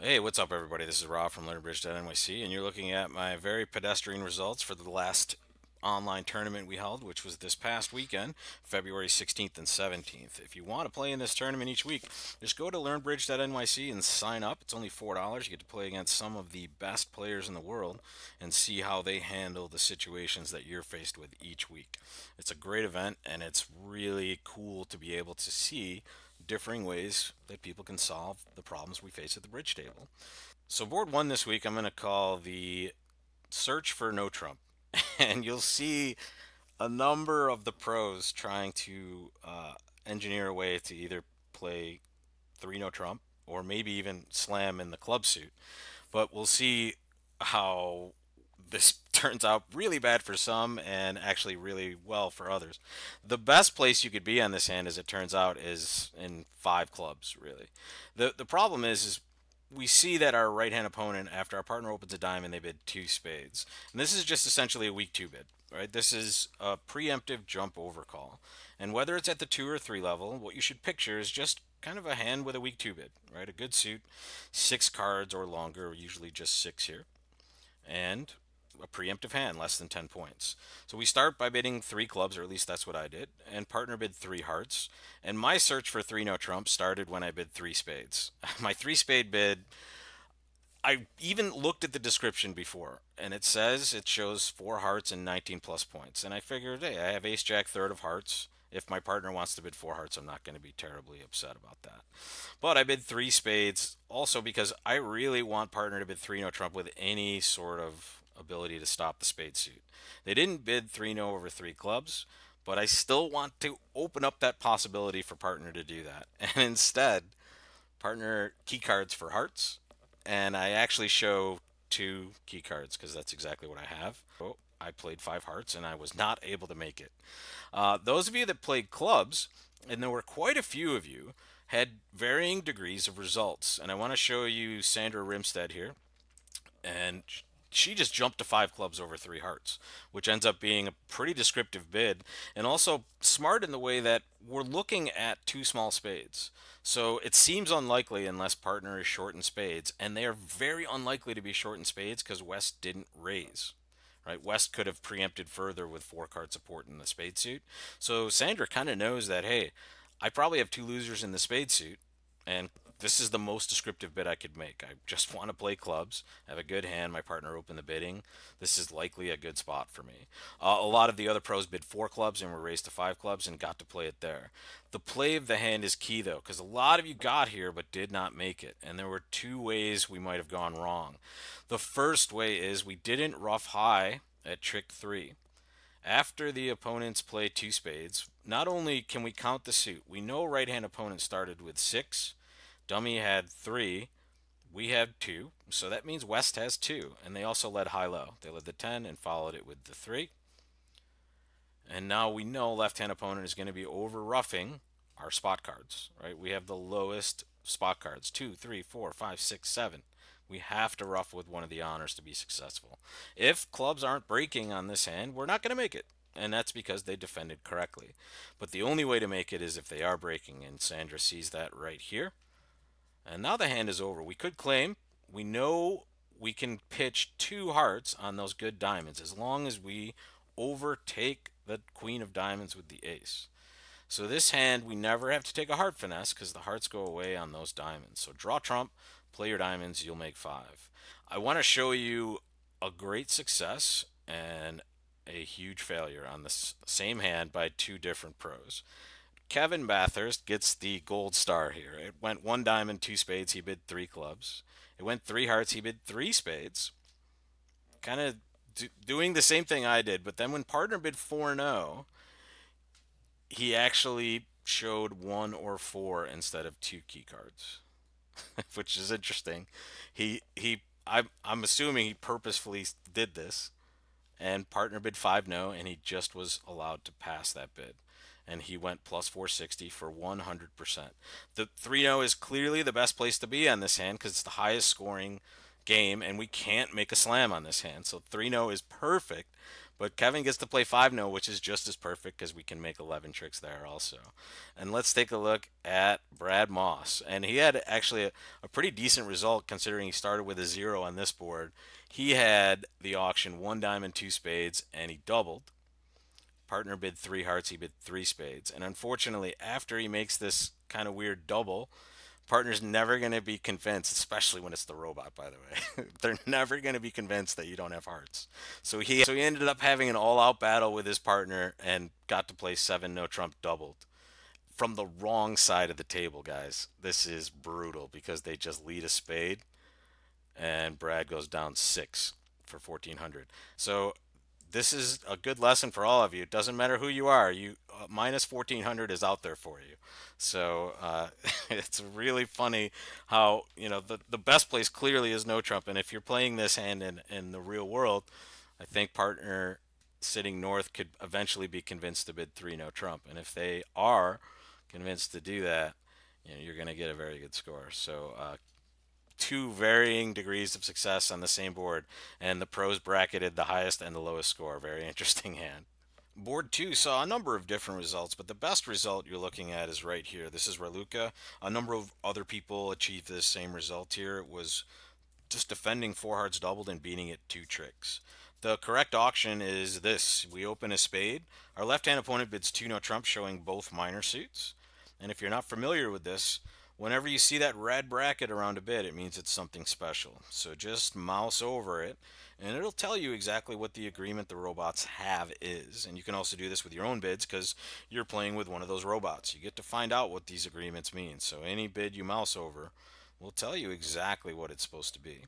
Hey, what's up, everybody? This is Rob from LearnBridge.NYC, and you're looking at my very pedestrian results for the last online tournament we held, which was this past weekend, February 16th and 17th. If you want to play in this tournament each week, just go to LearnBridge.NYC and sign up. It's only $4. You get to play against some of the best players in the world and see how they handle the situations that you're faced with each week. It's a great event, and it's really cool to be able to see differing ways that people can solve the problems we face at the bridge table. So, board one this week, I'm going to call the search for no trump. And you'll see a number of the pros trying to engineer a way to either play three no trump or maybe even slam in the club suit. But we'll see how this turns out really bad for some and actually really well for others. The best place you could be on this hand, as it turns out, is in five clubs, really. The problem is we see that our right hand opponent, after our partner opens a diamond, they bid two spades. And this is just essentially a weak two bid, right? This is a preemptive jump over call. And whether it's at the two or three level, what you should picture is just kind of a hand with a weak two bid, right? A good suit, six cards or longer, usually just six here, and a preemptive hand, less than 10 points. So we start by bidding three clubs, or at least that's what I did, and partner bid three hearts. And my search for three no trump started when I bid three spades. My three spade bid, I even looked at the description before, and it shows four hearts and 19 plus points. And I figured, hey, I have ace jack third of hearts. If my partner wants to bid four hearts, I'm not going to be terribly upset about that. But I bid three spades also because I really want partner to bid three no trump with any sort of ability to stop the spade suit. They didn't bid three no over three clubs, but I still want to open up that possibility for partner to do that. And instead, partner key cards for hearts, and I actually show two key cards because that's exactly what I have. Oh, I played five hearts and I was not able to make it. Those of you that played clubs, and there were quite a few of you, had varying degrees of results. And I want to show you Sandra Rimstead here, and she just jumped to five clubs over three hearts, which ends up being a pretty descriptive bid and also smart in the way that we're looking at two small spades. So it seems unlikely unless partner is short in spades, and they are very unlikely to be short in spades because West didn't raise. Right, West could have preempted further with four card support in the spade suit. So Sandra kind of knows that, hey, I probably have two losers in the spade suit, and this is the most descriptive bid I could make. I just want to play clubs, have a good hand, my partner open the bidding. This is likely a good spot for me. A lot of the other pros bid four clubs and were raised to five clubs and got to play it there. The play of the hand is key though, because a lot of you got here but did not make it, and there were two ways we might have gone wrong. The first way is we didn't rough high at trick three. After the opponents play two spades, not only can we count the suit, we know right hand opponent started with six, dummy had three, we had two, so that means West has two, and they also led high low. They led the 10 and followed it with the three. And now we know left hand opponent is going to be over roughing our spot cards, right? We have the lowest spot cards two, three, four, five, six, seven. We have to rough with one of the honors to be successful. If clubs aren't breaking on this hand, we're not going to make it. And that's because they defended correctly. But the only way to make it is if they are breaking, and Sandra sees that right here. And now the hand is over. We could claim we know we can pitch two hearts on those good diamonds as long as we overtake the queen of diamonds with the ace. So this hand, we never have to take a heart finesse because the hearts go away on those diamonds. So draw trump, play your diamonds, you'll make five. I want to show you a great success and a huge failure on the same hand by two different pros. Kevin Bathurst gets the gold star here. It went one diamond, two spades, he bid three clubs. It went three hearts, he bid three spades. Kind of doing the same thing I did, but then when partner bid 4-0, he actually showed one or four instead of two key cards, which is interesting. I'm assuming he purposefully did this, and partner bid 5-0, and he just was allowed to pass that bid. And he went plus 460 for 100%. The 3-0 is clearly the best place to be on this hand because it's the highest scoring game, and we can't make a slam on this hand. So 3-0 is perfect, but Kevin gets to play 5-0, which is just as perfect because we can make 11 tricks there also. And let's take a look at Brad Moss. And he had actually a pretty decent result considering he started with a 0 on this board. He had the auction 1 diamond, 2 spades, and he doubled. Partner bid 3 hearts, he bid 3 spades. And unfortunately, after he makes this kind of weird double, partner's never going to be convinced, especially when it's the robot, by the way. They're never going to be convinced that you don't have hearts. So he ended up having an all-out battle with his partner and got to play 7 no trump doubled from the wrong side of the table, guys. This is brutal because they just lead a spade and Brad goes down 6 for 1400. So this is a good lesson for all of you. It doesn't matter who you are. You minus 1400 is out there for you. So it's really funny how the best place clearly is no trump. And if you're playing this hand in the real world, I think partner sitting north could eventually be convinced to bid 3 no trump. And if they are convinced to do that, you're going to get a very good score. So two varying degrees of success on the same board, and the pros bracketed the highest and the lowest score. Very interesting hand. Board 2 saw a number of different results, but the best result you're looking at is right here. This is Raluca. A number of other people achieved this same result here. It was just defending 4 hearts doubled and beating it 2 tricks. The correct auction is this. We open a spade. Our left-hand opponent bids 2 no trump, showing both minor suits. And if you're not familiar with this, whenever you see that red bracket around a bid, it means it's something special. So just mouse over it, and it'll tell you exactly what the agreement the robots have is. And you can also do this with your own bids because you're playing with one of those robots. You get to find out what these agreements mean. So any bid you mouse over will tell you exactly what it's supposed to be.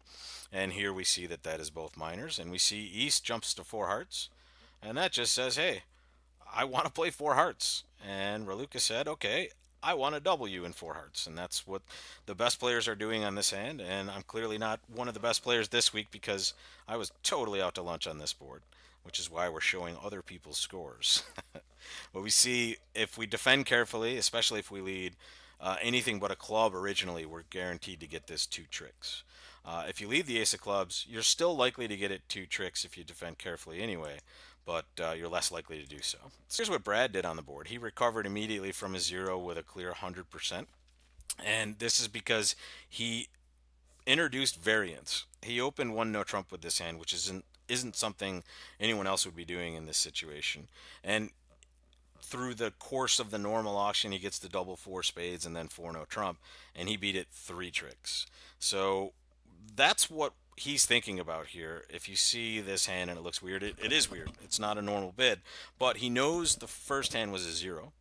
And here we see that that is both minors, and we see East jumps to 4 hearts, and that just says, hey, I want to play 4 hearts. And Raluca said, okay, I want to double you in 4 hearts. And that's what the best players are doing on this hand. And I'm clearly not one of the best players this week because I was totally out to lunch on this board, which is why we're showing other people's scores. But we see if we defend carefully, especially if we lead anything but a club originally, we're guaranteed to get this 2 tricks. If you lead the ace of clubs, you're still likely to get it 2 tricks if you defend carefully anyway, but you're less likely to do so. So here's what Brad did on the board. He recovered immediately from a 0 with a clear 100%. And this is because he introduced variance. He opened 1 no trump with this hand, which isn't something anyone else would be doing in this situation. And through the course of the normal auction, he gets the double 4 spades and then 4 no trump, and he beat it 3 tricks. So that's what he's thinking about here. If you see this hand and it looks weird, it is weird. It's not a normal bid, but he knows the first hand was a 0.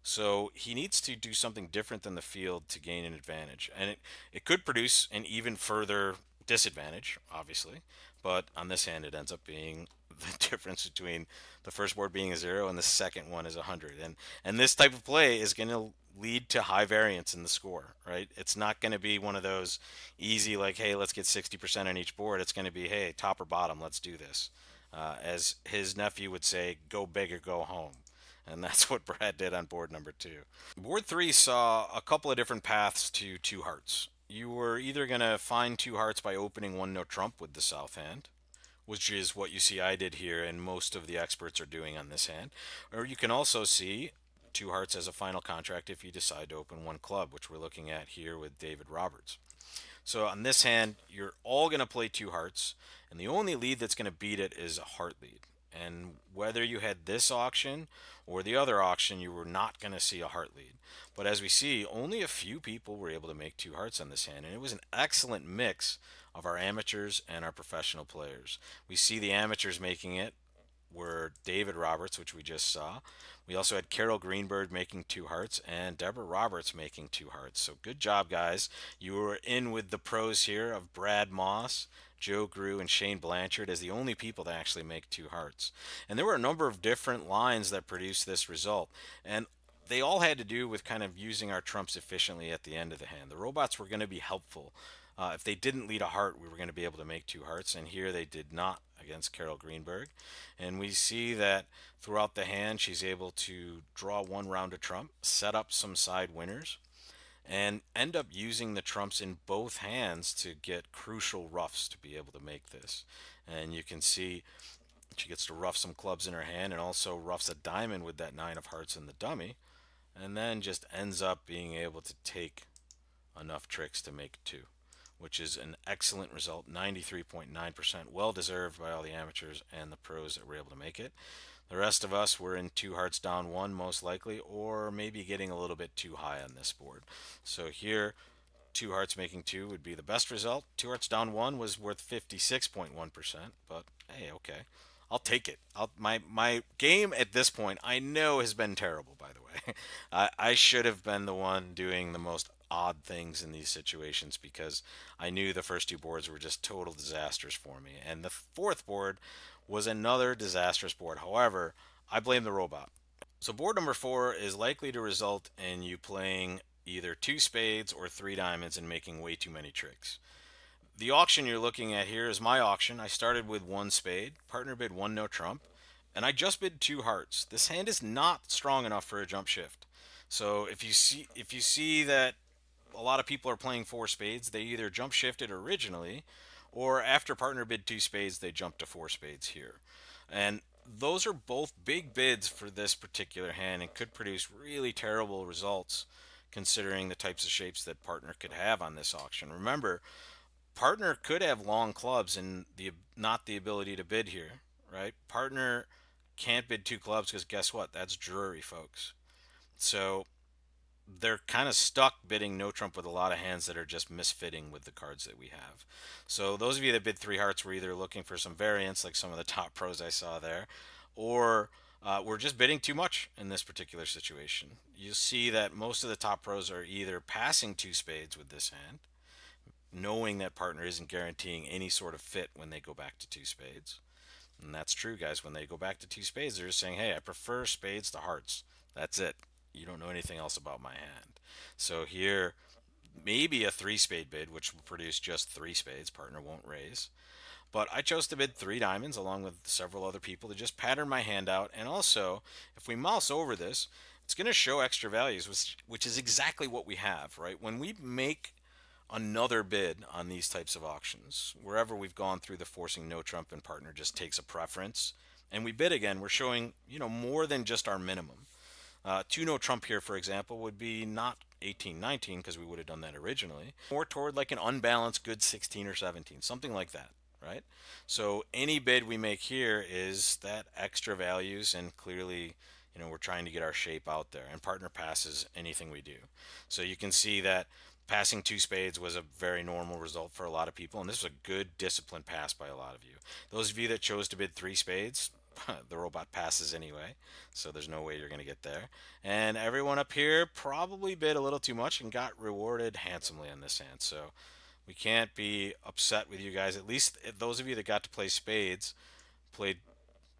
So he needs to do something different than the field to gain an advantage. And it could produce an even further disadvantage, obviously. But on this hand, it ends up being the difference between the first board being a 0 and the second one is 100. And this type of play is going to lead to high variance in the score, right? It's not going to be one of those easy, like, hey, let's get 60% on each board. It's going to be, hey, top or bottom, let's do this. As his nephew would say, go big or go home. And that's what Brad did on board number 2. Board 3 saw a couple of different paths to 2 hearts. You were either going to find 2 hearts by opening 1 no trump with the south hand, which is what you see I did here and most of the experts are doing on this hand. Or you can also see 2 hearts as a final contract if you decide to open 1 club, which we're looking at here with David Roberts. So on this hand, you're all going to play 2 hearts, and the only lead that's going to beat it is a heart lead. And whether you had this auction or the other auction, you were not going to see a heart lead. But as we see, only a few people were able to make 2 hearts on this hand, and it was an excellent mix of our amateurs and our professional players. We see the amateurs making it were David Roberts, which we just saw. We also had Carol Greenberg making 2 hearts and Deborah Roberts making 2 hearts. So good job, guys. You were in with the pros here of Brad Moss, Joe Grew, and Shane Blanchard as the only people that actually make 2 hearts. And there were a number of different lines that produced this result. And they all had to do with kind of using our trumps efficiently at the end of the hand. The robots were going to be helpful. If they didn't lead a heart, we were going to be able to make 2 hearts, and here they did not against Carol Greenberg. And we see that throughout the hand, she's able to draw 1 round of trump, set up some side winners, and end up using the trumps in both hands to get crucial ruffs to be able to make this. And you can see she gets to ruff some clubs in her hand and also ruffs a diamond with that nine of hearts in the dummy, and then just ends up being able to take enough tricks to make two, which is an excellent result. 93.9%, well deserved by all the amateurs and the pros that were able to make it. The rest of us were in two hearts down one, most likely, or maybe getting a little bit too high on this board. So here, two hearts making two would be the best result. Two hearts down one was worth 56.1%, but hey, okay. I'll take it. My game at this point, I know, has been terrible, by the way. I should have been the one doing the most odd things in these situations because I knew the first two boards were just total disasters for me. And the fourth board was another disastrous board. However, I blame the robot. So board number four is likely to result in you playing either two spades or three diamonds and making way too many tricks. The auction you're looking at here is my auction. I started with one spade, partner bid one no trump, and I just bid two hearts. This hand is not strong enough for a jump shift. So if you see that a lot of people are playing four spades, they either jump shifted originally, or after partner bid two spades, they jump to four spades here. And those are both big bids for this particular hand and could produce really terrible results considering the types of shapes that partner could have on this auction. Remember, partner could have long clubs and the not the ability to bid here, right? Partner can't bid two clubs because guess what? That's Drury, folks. So they're kind of stuck bidding no trump with a lot of hands that are just misfitting with the cards that we have. So those of you that bid three hearts were either looking for some variance, like some of the top pros I saw there, or we're just bidding too much in this particular situation. You see that most of the top pros are either passing two spades with this hand, knowing that partner isn't guaranteeing any sort of fit when they go back to two spades. And that's true, guys. When they go back to two spades, they're just saying, hey, I prefer spades to hearts. That's it. You don't know anything else about my hand. So here, maybe a three spade bid, which will produce just three spades. Partner won't raise. But I chose to bid three diamonds along with several other people to just pattern my hand out. And also, if we mouse over this, it's going to show extra values, which is exactly what we have, right? When we make another bid on these types of auctions, wherever we've gone through the forcing no trump and partner just takes a preference, and we bid again, we're showing, more than just our minimum. Two no trump here, for example, would be not 18-19 because we would have done that originally, more toward like an unbalanced good 16 or 17, something like that, right? So any bid we make here is that extra values, and clearly, we're trying to get our shape out there, and partner passes anything we do. So you can see that passing two spades was a very normal result for a lot of people, and this was a good disciplined pass by a lot of you. Those of you that chose to bid three spades, the robot passes anyway, so there's no way you're going to get there. And everyone up here probably bid a little too much and got rewarded handsomely on this hand. So we can't be upset with you guys. At least those of you that got to play spades played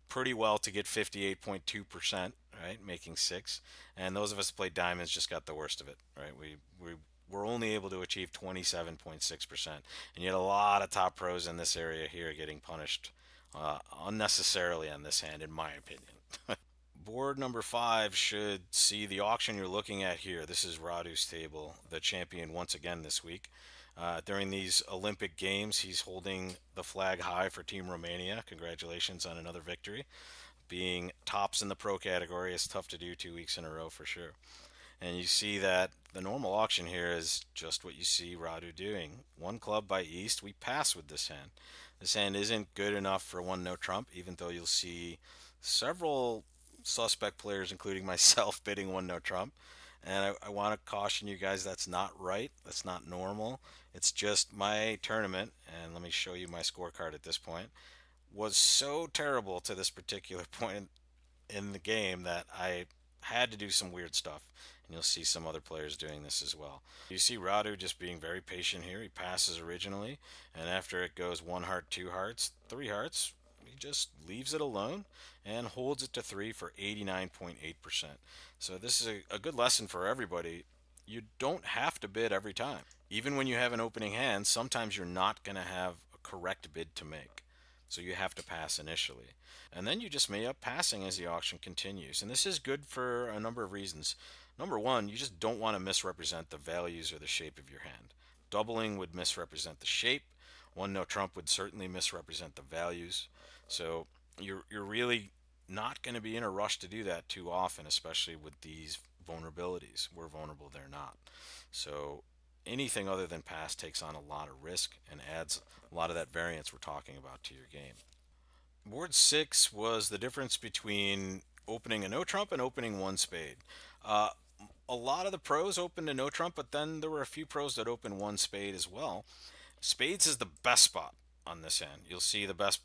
pretty well to get 58.2%, right, making six. And those of us that played diamonds just got the worst of it, right? We were only able to achieve 27.6%, and yet a lot of top pros in this area here getting punished unnecessarily on this hand, in my opinion. Board number five should see the auction you're looking at here. This is Radu's table, the champion once again this week. During these Olympic Games, he's holding the flag high for Team Romania. Congratulations on another victory. Being tops in the pro category is tough to do 2 weeks in a row for sure. And you see that the normal auction here is just what you see Radu doing. One club by East, we pass with this hand. This hand isn't good enough for one no trump, even though you'll see several suspect players, including myself, bidding one no trump. And I want to caution you guys, that's not right. That's not normal. It's just my tournament, and let me show you my scorecard at this point, was so terrible to this particular point in the game that I had to do some weird stuff. And you'll see some other players doing this as well. You see Radu just being very patient here. He passes originally, and after it goes one heart, two hearts, three hearts, he just leaves it alone and holds it to three for 89.8%. So this is a good lesson for everybody. You don't have to bid every time. Even when you have an opening hand, sometimes you're not going to have a correct bid to make. So you have to pass initially. And then you just may up passing as the auction continues. And this is good for a number of reasons. Number one, you just don't want to misrepresent the values or the shape of your hand. Doubling would misrepresent the shape. One no trump would certainly misrepresent the values. So you're really not going to be in a rush to do that too often, especially with these vulnerabilities. We're vulnerable, they're not. So anything other than pass takes on a lot of risk and adds a lot of that variance we're talking about to your game. Board six was the difference between opening a no trump and opening one spade. Uh, a lot of the pros opened a no trump, but then there were a few pros that opened one spade as well. Spades is the best spot on this end. You'll see the best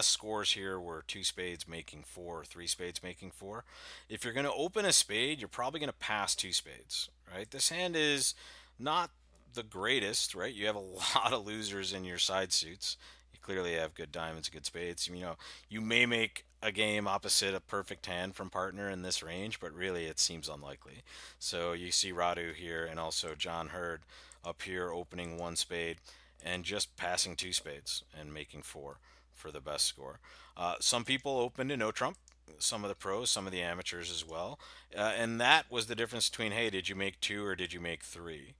scores here were two spades making four, or three spades making four. If you're going to open a spade, you're probably going to pass two spades, right? This hand is not the greatest, right? You have a lot of losers in your side suits. You clearly have good diamonds, good spades. You know, you may make a game opposite a perfect hand from partner in this range, but really it seems unlikely. So you see Radu here and also John Hurd up here opening one spade and just passing two spades and making four for the best score. Some people opened to no trump, some of the pros, some of the amateurs as well. And that was the difference between, hey, did you make two or did you make three?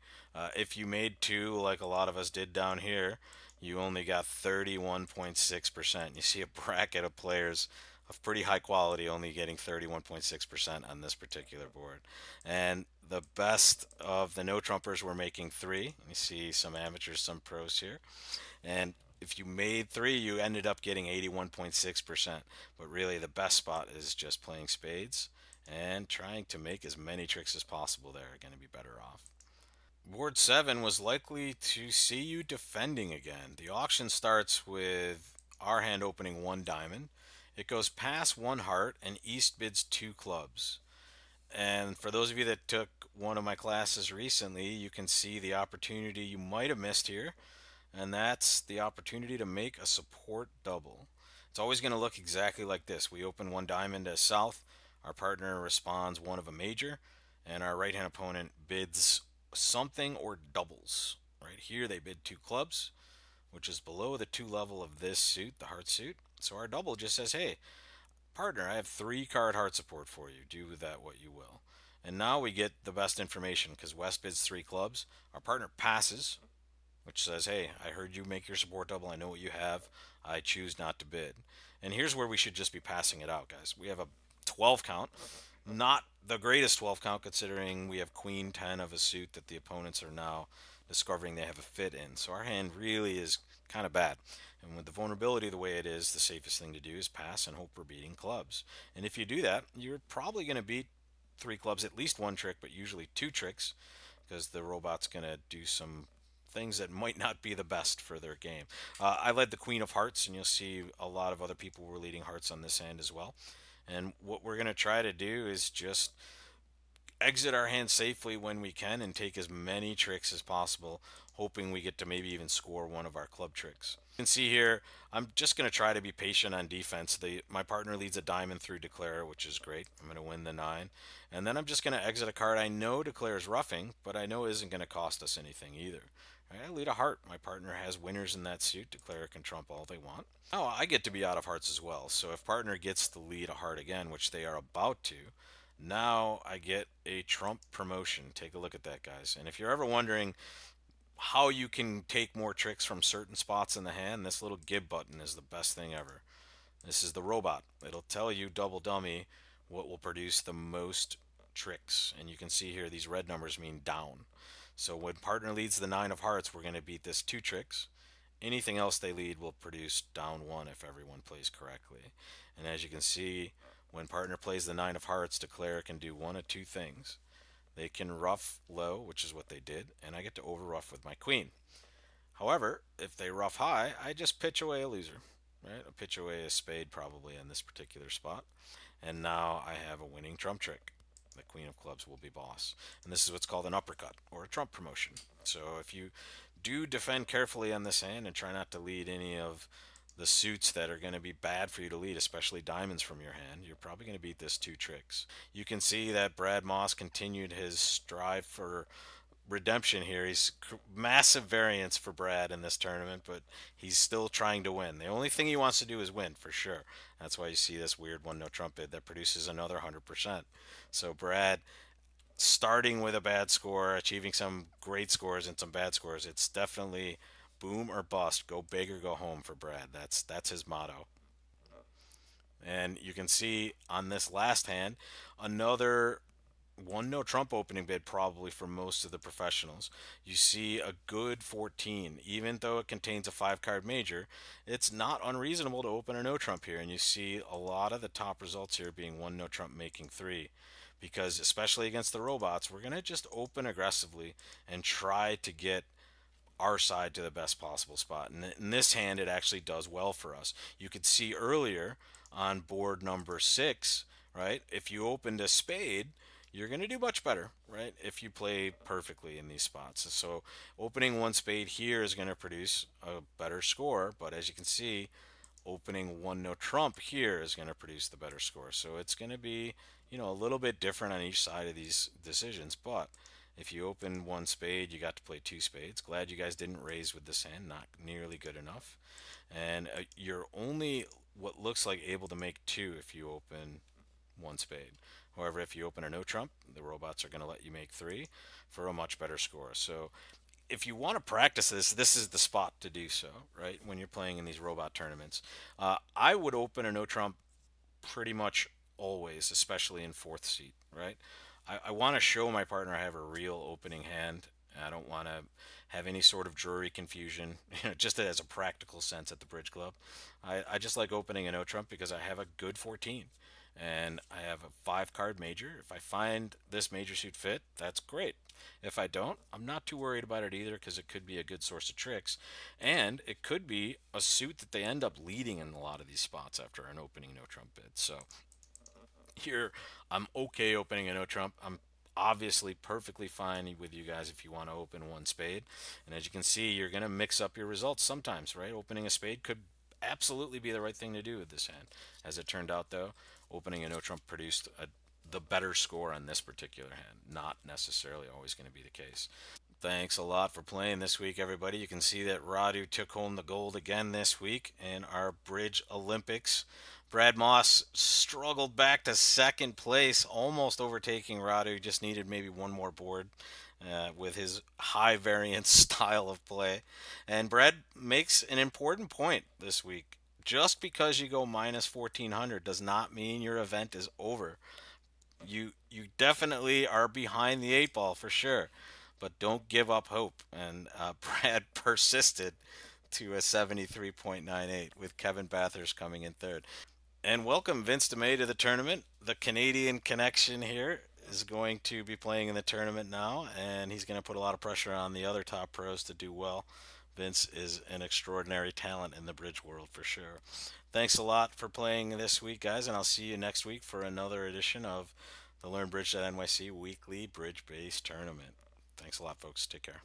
If you made two, like a lot of us did down here, you only got 31.6%. You see a bracket of players of pretty high quality only getting 31.6% on this particular board. And the best of the no trumpers were making three. You see some amateurs, some pros here. And if you made three, you ended up getting 81.6%. But really, the best spot is just playing spades and trying to make as many tricks as possible there. Are going to be better off. Board 7 was likely to see you defending again. The auction starts with our hand opening one diamond. It goes past one heart, and East bids two clubs. And for those of you that took one of my classes recently, you can see the opportunity you might have missed here, and that's the opportunity to make a support double. It's always going to look exactly like this. We open one diamond as south, our partner responds one of a major, and our right hand opponent bids something or doubles. Right here, they bid two clubs, which is below the two level of this suit, the heart suit. So our double just says, hey, partner, I have three card heart support for you. Do with that what you will. And now we get the best information because West bids three clubs. Our partner passes, which says, hey, I heard you make your support double. I know what you have. I choose not to bid. And here's where we should just be passing it out, guys. We have a 12 count. Not the greatest 12 count considering we have queen 10 of a suit that the opponents are now discovering they have a fit in. So our hand really is kind of bad. And with the vulnerability the way it is, the safest thing to do is pass and hope we're beating clubs. And if you do that, you're probably going to beat three clubs, at least one trick, but usually two tricks, because the robot's going to do some things that might not be the best for their game. I led the Queen of Hearts, and you'll see a lot of other people were leading hearts on this hand as well. And what we're going to try to do is just exit our hand safely when we can and take as many tricks as possible, hoping we get to maybe even score one of our club tricks. You can see here, I'm just going to try to be patient on defense. My partner leads a diamond through Declare, which is great. I'm going to win the 9. And then I'm just going to exit a card I know Declare's roughing, but I know isn't going to cost us anything either. I lead a heart. My partner has winners in that suit. Declare can trump all they want. Oh, I get to be out of hearts as well. So if partner gets to lead a heart again, which they are about to, now I get a trump promotion. Take a look at that, guys. And if you're ever wondering how you can take more tricks from certain spots in the hand, this little gib button is the best thing ever. This is the robot. It'll tell you double dummy what will produce the most tricks. And you can see here these red numbers mean down. So when partner leads the 9 of hearts, we're going to beat this two tricks. Anything else they lead will produce down one if everyone plays correctly. And as you can see, when partner plays the 9 of hearts, Declare can do one of two things. They can ruff low, which is what they did, and I get to over ruff with my queen. However, if they ruff high, I just pitch away a loser. Right? I pitch away a spade probably in this particular spot. And now I have a winning trump trick. The queen of clubs will be boss. And this is what's called an uppercut or a trump promotion. So if you do defend carefully on this hand and try not to lead any of the suits that are going to be bad for you to lead, especially diamonds from your hand, you're probably going to beat this two tricks. You can see that Brad Moss continued his strive for redemption here. He's massive variance for Brad in this tournament, but he's still trying to win. The only thing he wants to do is win for sure. That's why you see this weird one no trump bid that produces another 100%. So Brad starting with a bad score, achieving some great scores and some bad scores. It's definitely boom or bust, go big or go home for Brad. That's his motto. And you can see on this last hand, another one no Trump opening bid probably for most of the professionals. You see a good 14, even though it contains a five card major. It's not unreasonable to open a no Trump here, and you see a lot of the top results here being one no Trump making three. Because especially against the robots, we're gonna just open aggressively and try to get our side to the best possible spot. And in this hand, it actually does well for us. You could see earlier on board number six, right? If you opened a spade, you're going to do much better, right? If you play perfectly in these spots. So opening one spade here is going to produce a better score. But as you can see, opening one no trump here is going to produce the better score. So it's going to be, a little bit different on each side of these decisions. But if you open one spade, you got to play two spades. Glad you guys didn't raise with this hand. Not nearly good enough. And you're only what looks like able to make two if you open one spade. However, if you open a no trump, the robots are going to let you make three for a much better score. So if you want to practice this, this is the spot to do so, right? When you're playing in these robot tournaments, I would open a no trump pretty much always, especially in fourth seat, right? I want to show my partner I have a real opening hand. I don't want to have any sort of jury confusion, just as a practical sense at the Bridge Club. I just like opening a no trump because I have a good 14 and I have a five card major. If I find this major suit fit, that's great. If I don't, I'm not too worried about it either because it could be a good source of tricks. And it could be a suit that they end up leading in a lot of these spots after an opening no trump bid. So here, I'm okay opening a no trump. I'm obviously perfectly fine with you guys if you want to open one spade. And as you can see, you're going to mix up your results sometimes, right? Opening a spade could absolutely be the right thing to do with this hand. As it turned out, though, opening a no trump produced the better score on this particular hand. Not necessarily always going to be the case. Thanks a lot for playing this week, everybody. You can see that Radu took home the gold again this week in our Bridge Olympics. Brad Moss struggled back to second place, almost overtaking Radu. Just needed maybe one more board with his high variance style of play. And Brad makes an important point this week. Just because you go minus 1400 does not mean your event is over. You definitely are behind the eight ball for sure, but don't give up hope. And Brad persisted to a 73.98 with Kevin Bathurst coming in third. And welcome Vince DeMay to the tournament. The Canadian connection here is going to be playing in the tournament now, and he's going to put a lot of pressure on the other top pros to do well. Vince is an extraordinary talent in the bridge world for sure. Thanks a lot for playing this week, guys, and I'll see you next week for another edition of the LearnBridge.NYC weekly bridge based tournament. Thanks a lot, folks. Take care.